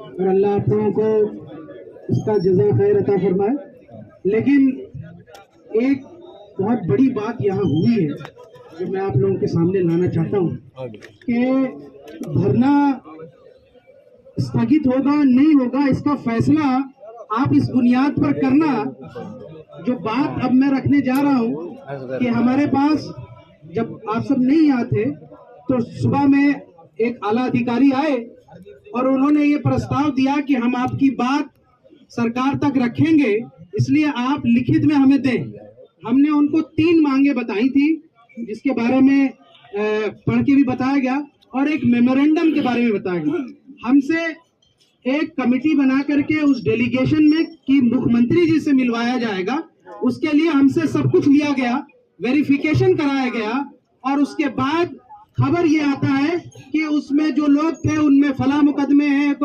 और अल्लाह आप लोगों को इसका जज़ा खैर अता फरमाए। लेकिन एक बहुत बड़ी बात यहाँ हुई है जो मैं आप लोगों के सामने लाना चाहता हूँ कि धरना स्थगित होगा नहीं होगा इसका फैसला आप इस बुनियाद पर करना। जो बात अब मैं रखने जा रहा हूँ कि हमारे पास जब आप सब नहीं आते तो सुबह में एक आला अधिकारी आए और उन्होंने ये प्रस्ताव दिया कि हम आपकी बात सरकार तक रखेंगे, इसलिए आप लिखित में हमें दें। हमने उनको 3 मांगे बताई थी जिसके बारे में पढ़ के भी बताया गया और एक मेमोरेंडम के बारे में बताया गया। हमसे एक कमेटी बना करके उस डेलीगेशन में कि मुख्यमंत्री जी से मिलवाया जाएगा, उसके लिए हमसे सब कुछ लिया गया, वेरिफिकेशन कराया गया और उसके बाद खबर ये आता है कि उसमें जो लोग थे उनमें फला मुकदमे हैं।